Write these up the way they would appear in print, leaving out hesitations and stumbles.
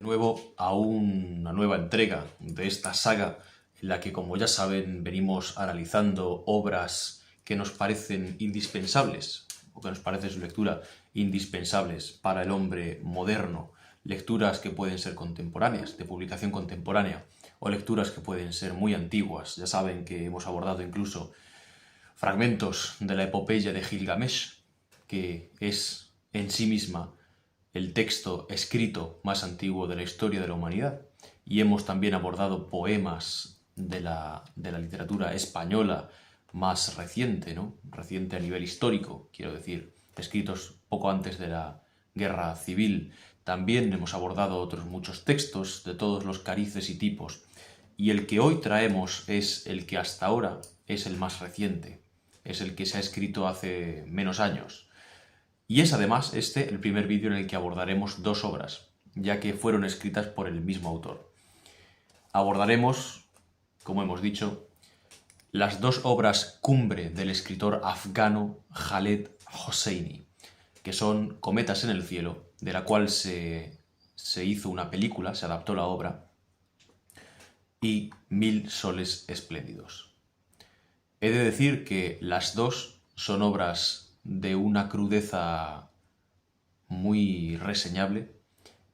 Nuevo a una nueva entrega de esta saga en la que, como ya saben, venimos analizando obras que nos parecen indispensables o que nos parece su lectura indispensables para el hombre moderno, lecturas que pueden ser contemporáneas, de publicación contemporánea, o lecturas que pueden ser muy antiguas. Ya saben que hemos abordado incluso fragmentos de la epopeya de Gilgamesh, que es en sí misma el texto escrito más antiguo de la historia de la humanidad, y hemos también abordado poemas de la literatura española más reciente, ¿no? Reciente a nivel histórico, quiero decir, escritos poco antes de la Guerra Civil. También hemos abordado otros muchos textos de todos los carices y tipos, y el que hoy traemos es el que hasta ahora es el más reciente, es el que se ha escrito hace menos años. Y es además el primer vídeo en el que abordaremos dos obras, ya que fueron escritas por el mismo autor. Abordaremos, como hemos dicho, las dos obras cumbre del escritor afgano Khaled Hosseini, que son Cometas en el cielo, de la cual se hizo una película, se adaptó la obra, y Mil soles espléndidos. He de decir que las dos son obras de una crudeza muy reseñable,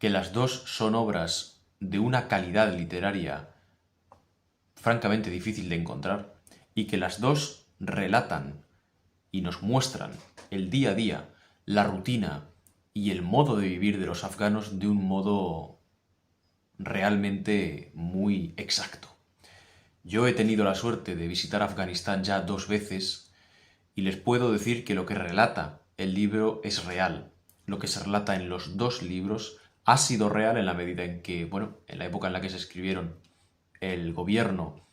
que las dos son obras de una calidad literaria francamente difícil de encontrar, y que las dos relatan y nos muestran el día a día, la rutina y el modo de vivir de los afganos de un modo realmente muy exacto. Yo he tenido la suerte de visitar Afganistán ya 2 veces y les puedo decir que lo que relata el libro es real. Lo que se relata en los dos libros ha sido real en la medida en que, bueno, en la época en la que se escribieron, el gobierno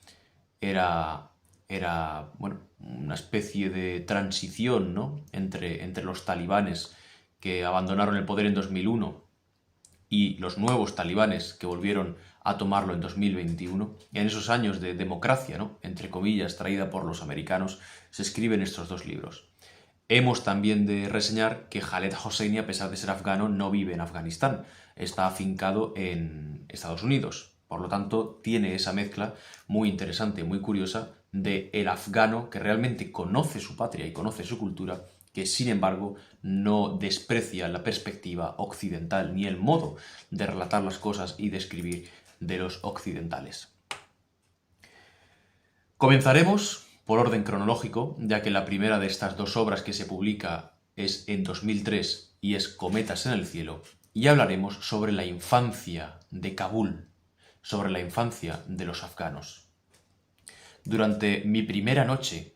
era bueno, una especie de transición, ¿no? entre los talibanes que abandonaron el poder en 2001 y los nuevos talibanes que volvieron a tomarlo en 2021. Y en esos años de democracia, ¿no?, entre comillas, traída por los americanos, se escriben estos dos libros. Hemos también de reseñar que Khaled Hosseini, a pesar de ser afgano, no vive en Afganistán, está afincado en Estados Unidos. Por lo tanto, tiene esa mezcla muy interesante, muy curiosa, de el afgano que realmente conoce su patria y conoce su cultura, que sin embargo no desprecia la perspectiva occidental ni el modo de relatar las cosas y de escribir de los occidentales. Comenzaremos por orden cronológico, ya que la primera de estas dos obras que se publica es en 2003 y es Cometas en el cielo, y hablaremos sobre la infancia de Kabul, sobre la infancia de los afganos. Durante mi primera noche,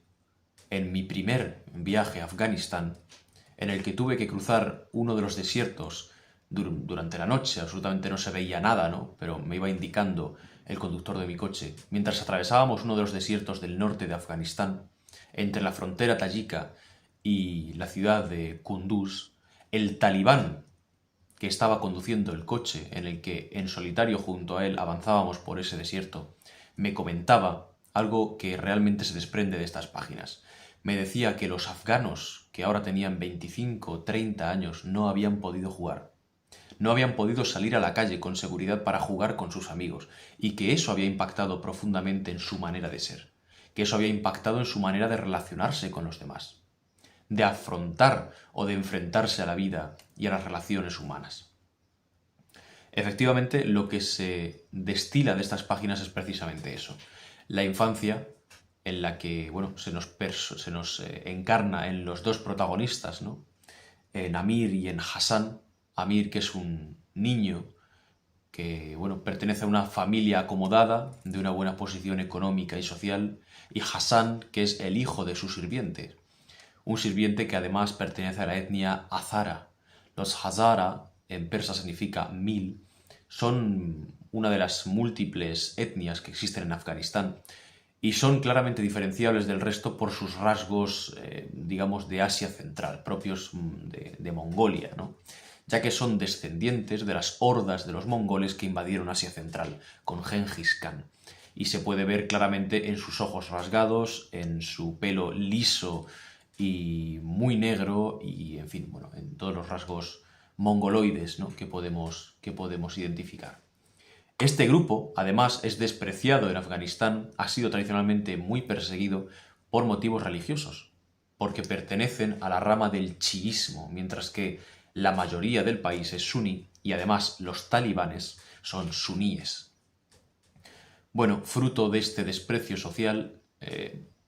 en mi primer viaje a Afganistán, en el que tuve que cruzar uno de los desiertos durante la noche, absolutamente no se veía nada, ¿no?, pero me iba indicando el conductor de mi coche, mientras atravesábamos uno de los desiertos del norte de Afganistán, entre la frontera tayika y la ciudad de Kunduz, el talibán que estaba conduciendo el coche en el que en solitario junto a él avanzábamos por ese desierto, me comentaba algo que realmente se desprende de estas páginas. Me decía que los afganos, que ahora tenían 25 o 30 años, no habían podido jugar. No habían podido salir a la calle con seguridad para jugar con sus amigos, y que eso había impactado profundamente en su manera de ser, que eso había impactado en su manera de relacionarse con los demás, de afrontar o de enfrentarse a la vida y a las relaciones humanas. Efectivamente, lo que se destila de estas páginas es precisamente eso. La infancia en la que, bueno, se nos encarna en los dos protagonistas, ¿no?, en Amir y en Hassan. Amir, que es un niño que, bueno, pertenece a una familia acomodada, de una buena posición económica y social, y Hassan, que es el hijo de su sirviente, un sirviente que además pertenece a la etnia Hazara. Los Hazara, en persa significa 1000, son una de las múltiples etnias que existen en Afganistán y son claramente diferenciables del resto por sus rasgos, digamos, de Asia Central, propios de Mongolia, ¿no?, ya que son descendientes de las hordas de los mongoles que invadieron Asia Central con Gengis Khan. Y se puede ver claramente en sus ojos rasgados, en su pelo liso y muy negro y, en fin, bueno, en todos los rasgos mongoloides, ¿no? que podemos identificar. Este grupo, además, es despreciado en Afganistán, ha sido tradicionalmente muy perseguido por motivos religiosos, porque pertenecen a la rama del chiismo, mientras que la mayoría del país es suní y además los talibanes son suníes. Bueno, fruto de este desprecio social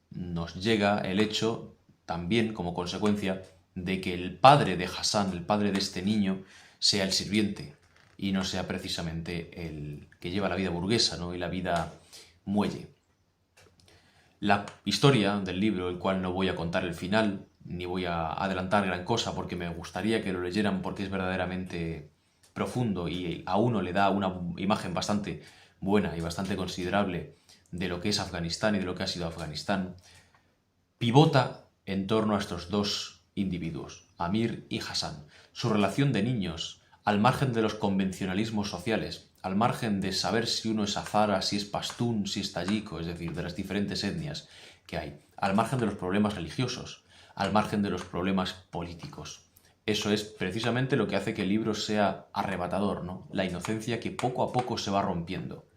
nos llega el hecho, también como consecuencia, de que el padre de Hassan, el padre de este niño, sea el sirviente y no sea precisamente el que lleva la vida burguesa, ¿no? y la vida muelle. La historia del libro, el cual no voy a contar el final, ni voy a adelantar gran cosa porque me gustaría que lo leyeran porque es verdaderamente profundo y a uno le da una imagen bastante buena y bastante considerable de lo que es Afganistán y de lo que ha sido Afganistán, pivota en torno a estos dos individuos, Amir y Hassan, su relación de niños, al margen de los convencionalismos sociales, al margen de saber si uno es azara, si es pastún, si es tayiko, es decir, de las diferentes etnias que hay, al margen de los problemas religiosos, al margen de los problemas políticos. Eso es precisamente lo que hace que el libro sea arrebatador, ¿no? La inocencia que poco a poco se va rompiendo.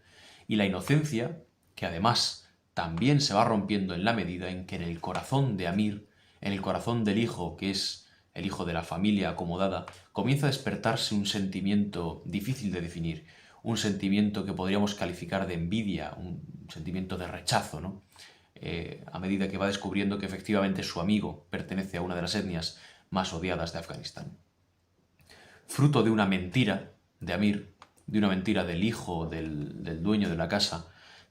Y la inocencia que además también se va rompiendo en la medida en que en el corazón de Amir, en el corazón del hijo, que es el hijo de la familia acomodada, comienza a despertarse un sentimiento difícil de definir, un sentimiento que podríamos calificar de envidia, un sentimiento de rechazo, ¿no? A medida que va descubriendo que efectivamente su amigo pertenece a una de las etnias más odiadas de Afganistán. Fruto de una mentira de Amir, de una mentira del hijo del dueño de la casa,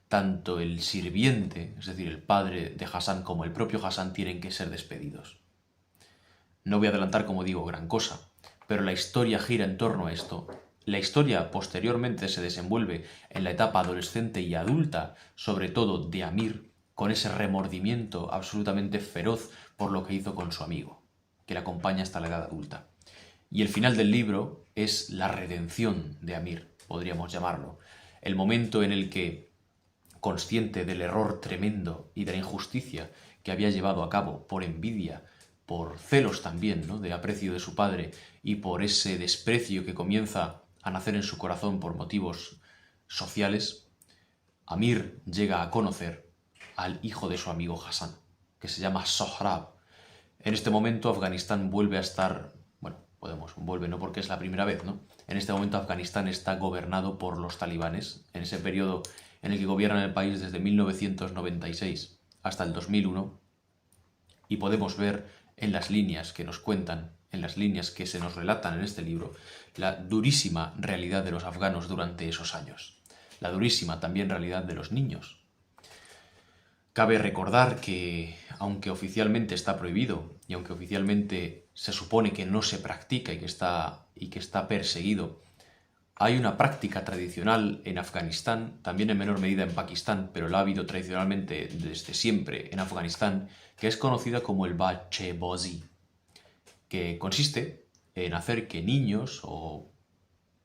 tanto el sirviente, es decir, el padre de Hassan, como el propio Hassan tienen que ser despedidos. No voy a adelantar, como digo, gran cosa, pero la historia gira en torno a esto. La historia posteriormente se desenvuelve en la etapa adolescente y adulta, sobre todo de Amir, con ese remordimiento absolutamente feroz por lo que hizo con su amigo, que le acompaña hasta la edad adulta. Y el final del libro es la redención de Amir, podríamos llamarlo. El momento en el que, consciente del error tremendo y de la injusticia que había llevado a cabo por envidia, por celos también, ¿no? de aprecio de su padre y por ese desprecio que comienza a nacer en su corazón por motivos sociales, Amir llega a conocer al hijo de su amigo Hassan, que se llama Sohrab. En este momento Afganistán vuelve a estar, vuelve no porque es la primera vez, ¿no? En este momento Afganistán está gobernado por los talibanes, en ese periodo en el que gobiernan el país desde 1996 hasta el 2001, y podemos ver en las líneas que nos cuentan, en las líneas que se nos relatan en este libro, la durísima realidad de los afganos durante esos años, la durísima también realidad de los niños. Cabe recordar que, aunque oficialmente está prohibido y aunque oficialmente se supone que no se practica y que está perseguido, hay una práctica tradicional en Afganistán, también en menor medida en Pakistán, pero la ha habido tradicionalmente desde siempre en Afganistán, que es conocida como el bachebozi, que consiste en hacer que niños o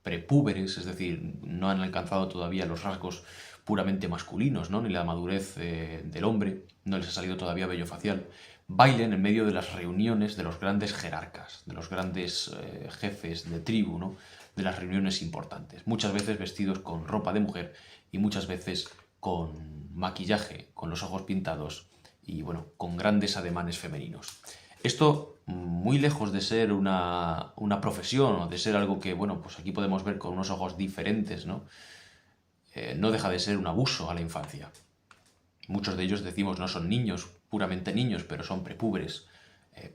prepúberes, es decir, no han alcanzado todavía los rasgos puramente masculinos, ¿no? ni la madurez del hombre, no les ha salido todavía vello facial, bailen en medio de las reuniones de los grandes jerarcas, de los grandes jefes de tribu, ¿no? de las reuniones importantes, muchas veces vestidos con ropa de mujer y muchas veces con maquillaje, con los ojos pintados y bueno, con grandes ademanes femeninos. Esto, muy lejos de ser una profesión o de ser algo que, bueno, pues aquí podemos ver con unos ojos diferentes, ¿no? No deja de ser un abuso a la infancia. Muchos de ellos, decimos, no son niños, puramente niños, pero son prepúberes,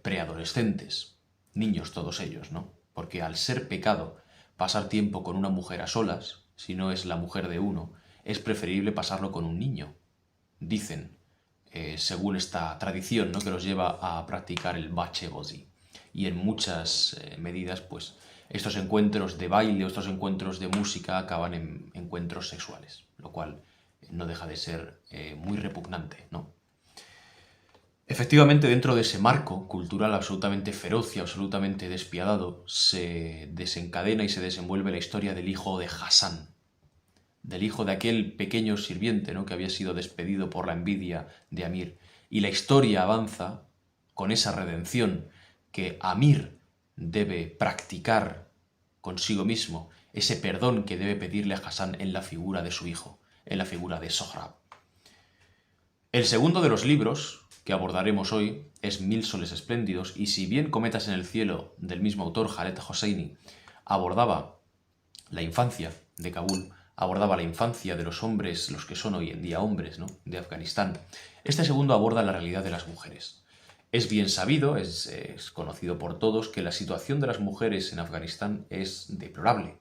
preadolescentes, niños todos ellos, ¿no? Porque al ser pecado pasar tiempo con una mujer a solas, si no es la mujer de uno, es preferible pasarlo con un niño. Dicen, según esta tradición, ¿no? que los lleva a practicar el bachebozi. Y en muchas medidas, pues, estos encuentros de baile o estos encuentros de música acaban en encuentros sexuales, lo cual no deja de ser muy repugnante, ¿no? Efectivamente, dentro de ese marco cultural absolutamente feroz y absolutamente despiadado, se desencadena y se desenvuelve la historia del hijo de Hassan, del hijo de aquel pequeño sirviente, ¿no? que había sido despedido por la envidia de Amir. Y la historia avanza con esa redención que Amir debe practicar consigo mismo, ese perdón que debe pedirle a Hassan en la figura de su hijo, en la figura de Sohrab. El segundo de los libros que abordaremos hoy es Mil soles espléndidos, y si bien Cometas en el cielo, del mismo autor, Khaled Hosseini, abordaba la infancia de Kabul, abordaba la infancia de los hombres, los que son hoy en día hombres, ¿no?, de Afganistán, este segundo aborda la realidad de las mujeres. Es bien sabido, es conocido por todos, que la situación de las mujeres en Afganistán es deplorable.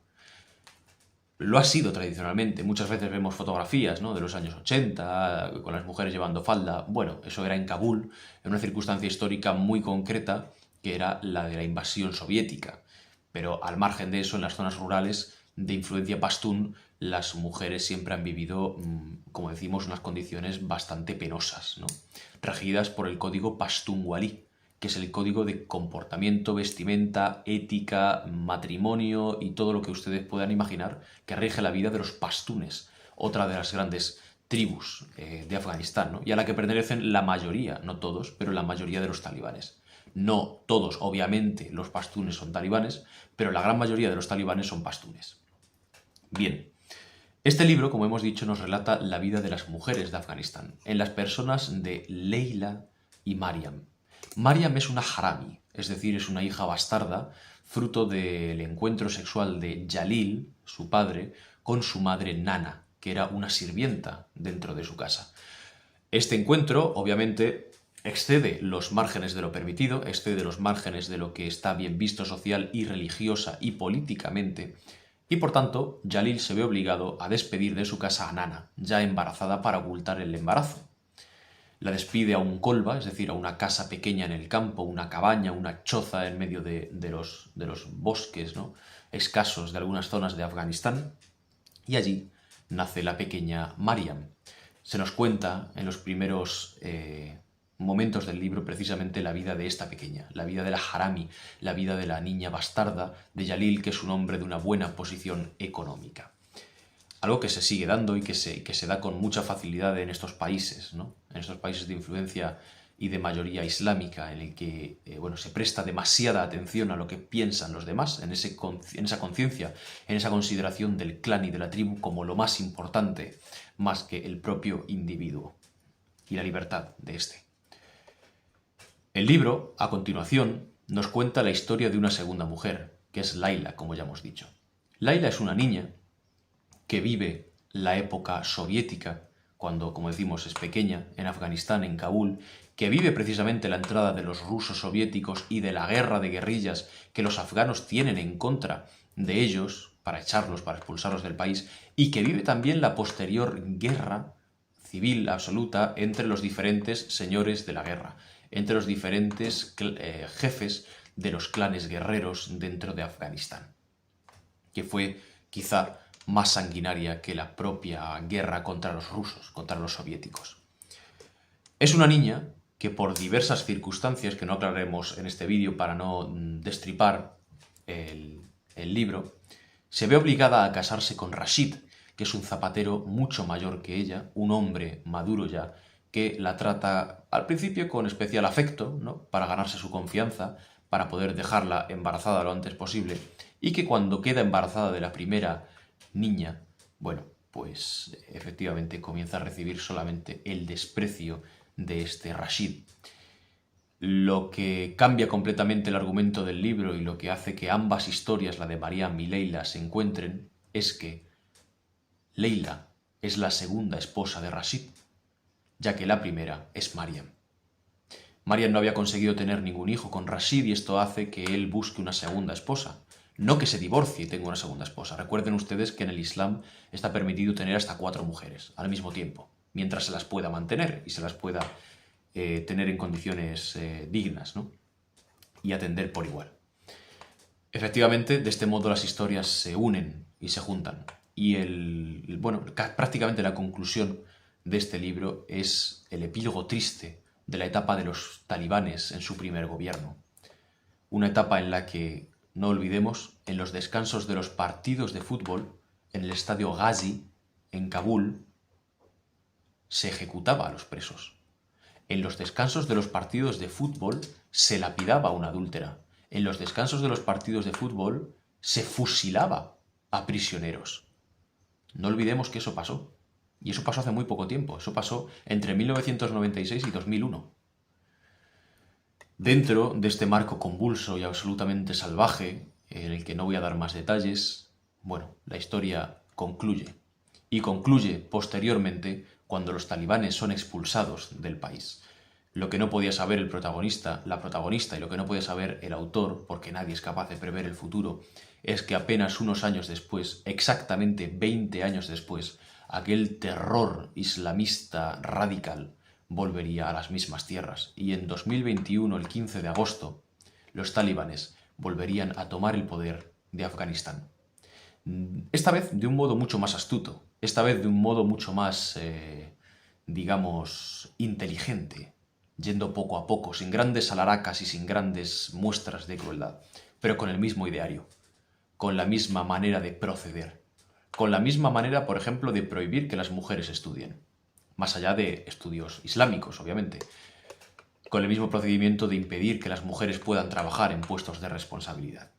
Lo ha sido tradicionalmente. Muchas veces vemos fotografías, ¿no?, de los años 80, con las mujeres llevando falda. Bueno, eso era en Kabul, en una circunstancia histórica muy concreta, que era la de la invasión soviética. Pero al margen de eso, en las zonas rurales de influencia pastún, las mujeres siempre han vivido, como decimos, unas condiciones bastante penosas, ¿no?, regidas por el código Pashtun-Wali, que es el código de comportamiento, vestimenta, ética, matrimonio y todo lo que ustedes puedan imaginar que rige la vida de los pastunes, otra de las grandes tribus de Afganistán, ¿no?, y a la que pertenecen la mayoría, no todos, pero la mayoría de los talibanes. No todos, obviamente, los pastunes son talibanes, pero la gran mayoría de los talibanes son pastunes. Bien, este libro, como hemos dicho, nos relata la vida de las mujeres de Afganistán, en las personas de Leila y Mariam. Mariam es una harami, es decir, es una hija bastarda, fruto del encuentro sexual de Jalil, su padre, con su madre Nana, que era una sirvienta dentro de su casa. Este encuentro, obviamente, excede los márgenes de lo permitido, excede los márgenes de lo que está bien visto social y religiosa y políticamente, y por tanto, Jalil se ve obligado a despedir de su casa a Nana, ya embarazada, para ocultar el embarazo. La despide a un colba, es decir, a una casa pequeña en el campo, una cabaña, una choza en medio de los bosques, ¿no?, escasos de algunas zonas de Afganistán, y allí nace la pequeña Mariam. Se nos cuenta en los primeros momentos del libro precisamente la vida de esta pequeña, la vida de la harami, la vida de la niña bastarda de Jalil, que es un hombre de una buena posición económica. Algo que se sigue dando y que se da con mucha facilidad en estos países, ¿no?, en estos países de influencia y de mayoría islámica, en el que se presta demasiada atención a lo que piensan los demás, en esa conciencia, en esa consideración del clan y de la tribu como lo más importante, más que el propio individuo y la libertad de éste. El libro, a continuación, nos cuenta la historia de una segunda mujer, que es Laila, como ya hemos dicho. Laila es una niña que vive la época soviética, cuando, como decimos, es pequeña, en Afganistán, en Kabul, que vive precisamente la entrada de los rusos soviéticos y de la guerra de guerrillas que los afganos tienen en contra de ellos, para echarlos, para expulsarlos del país, y que vive también la posterior guerra civil absoluta entre los diferentes señores de la guerra, entre los diferentes jefes de los clanes guerreros dentro de Afganistán, que fue quizá más sanguinaria que la propia guerra contra los rusos, contra los soviéticos. Es una niña que, por diversas circunstancias que no aclararemos en este vídeo para no destripar el libro, se ve obligada a casarse con Rashid, que es un zapatero mucho mayor que ella, un hombre maduro ya, que la trata al principio con especial afecto, ¿no?, para ganarse su confianza, para poder dejarla embarazada lo antes posible, y que cuando queda embarazada de la primera niña, pues efectivamente comienza a recibir solamente el desprecio de este Rashid. Lo que cambia completamente el argumento del libro y lo que hace que ambas historias, la de Mariam y Leila, se encuentren, es que Leila es la segunda esposa de Rashid, ya que la primera es Mariam. Mariam no había conseguido tener ningún hijo con Rashid y esto hace que él busque una segunda esposa. No que se divorcie y tenga una segunda esposa. Recuerden ustedes que en el Islam está permitido tener hasta 4 mujeres al mismo tiempo, mientras se las pueda mantener y se las pueda tener en condiciones dignas, ¿no?, y atender por igual. Efectivamente, de este modo las historias se unen y se juntan. Y prácticamente la conclusión de este libro es el epílogo triste de la etapa de los talibanes en su primer gobierno. Una etapa en la que, no olvidemos, en los descansos de los partidos de fútbol, en el estadio Ghazi, en Kabul, se ejecutaba a los presos. En los descansos de los partidos de fútbol se lapidaba a una adúltera. En los descansos de los partidos de fútbol se fusilaba a prisioneros. No olvidemos que eso pasó. Y eso pasó hace muy poco tiempo. Eso pasó entre 1996 y 2001. Dentro de este marco convulso y absolutamente salvaje, en el que no voy a dar más detalles, bueno, la historia concluye. Y concluye posteriormente cuando los talibanes son expulsados del país. Lo que no podía saber el protagonista, la protagonista, y lo que no podía saber el autor, porque nadie es capaz de prever el futuro, es que apenas unos años después, exactamente 20 años después, aquel terror islamista radical volvería a las mismas tierras. Y en 2021, el 15 de agosto, los talibanes volverían a tomar el poder de Afganistán. Esta vez de un modo mucho más astuto, esta vez de un modo mucho más, digamos, inteligente, yendo poco a poco, sin grandes alaracas y sin grandes muestras de crueldad, pero con el mismo ideario, con la misma manera de proceder, con la misma manera, por ejemplo, de prohibir que las mujeres estudien, más allá de estudios islámicos, obviamente, con el mismo procedimiento de impedir que las mujeres puedan trabajar en puestos de responsabilidad.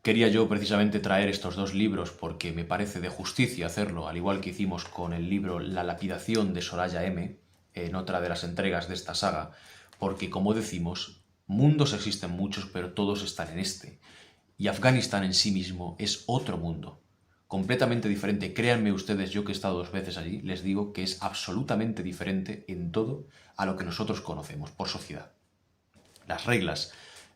Quería yo precisamente traer estos dos libros porque me parece de justicia hacerlo, al igual que hicimos con el libro La lapidación de Soraya M., en otra de las entregas de esta saga, porque, como decimos, mundos existen muchos, pero todos están en este. Y Afganistán en sí mismo es otro mundo, completamente diferente. Créanme ustedes, yo que he estado 2 veces allí, les digo que es absolutamente diferente en todo a lo que nosotros conocemos por sociedad. Las reglas,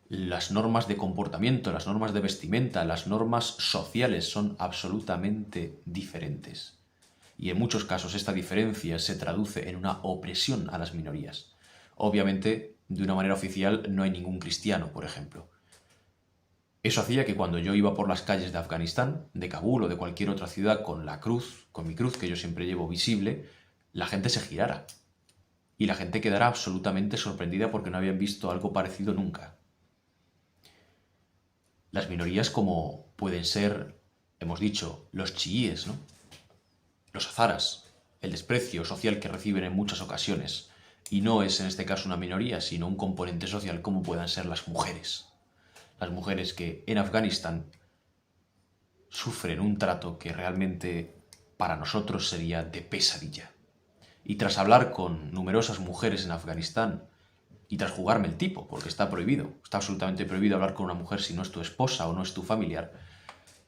las normas de comportamiento, las normas de vestimenta, las normas sociales son absolutamente diferentes. Y en muchos casos esta diferencia se traduce en una opresión a las minorías. Obviamente, de una manera oficial no hay ningún cristiano, por ejemplo. Eso hacía que cuando yo iba por las calles de Afganistán, de Kabul o de cualquier otra ciudad con la cruz, con mi cruz que yo siempre llevo visible, la gente se girara. Y la gente quedara absolutamente sorprendida porque no habían visto algo parecido nunca. Las minorías como pueden ser, hemos dicho, los chiíes, ¿no? Los hazaras, el desprecio social que reciben en muchas ocasiones. Y no es en este caso una minoría, sino un componente social como puedan ser las mujeres. Las mujeres que en Afganistán sufren un trato que realmente para nosotros sería de pesadilla. Y tras hablar con numerosas mujeres en Afganistán, y tras jugarme el tipo, porque está prohibido, está absolutamente prohibido hablar con una mujer si no es tu esposa o no es tu familiar,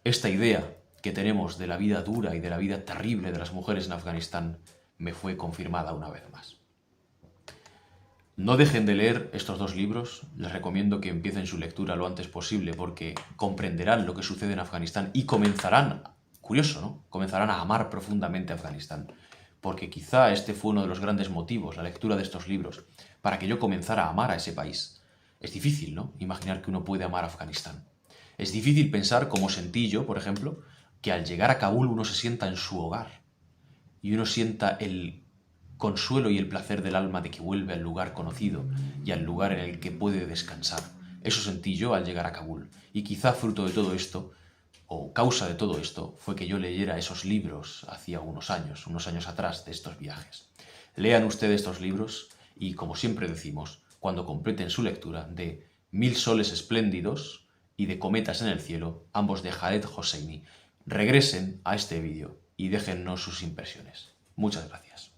esta idea que tenemos de la vida dura y de la vida terrible de las mujeres en Afganistán me fue confirmada una vez más. No dejen de leer estos 2 libros, les recomiendo que empiecen su lectura lo antes posible porque comprenderán lo que sucede en Afganistán y comenzarán, curioso, ¿no? Comenzarán a amar profundamente a Afganistán, porque quizá este fue uno de los grandes motivos, la lectura de estos libros, para que yo comenzara a amar a ese país. Es difícil, ¿no? Imaginar que uno puede amar a Afganistán. Es difícil pensar, como sentí yo, por ejemplo, que al llegar a Kabul uno se sienta en su hogar y uno sienta el consuelo y el placer del alma de que vuelve al lugar conocido y al lugar en el que puede descansar. Eso sentí yo al llegar a Kabul. Y quizá fruto de todo esto, o causa de todo esto, fue que yo leyera esos libros hacía unos años atrás de estos viajes. Lean ustedes estos libros y, como siempre decimos, cuando completen su lectura de 1000 soles espléndidos y de Cometas en el cielo, ambos de Khaled Hosseini, regresen a este vídeo y déjennos sus impresiones. Muchas gracias.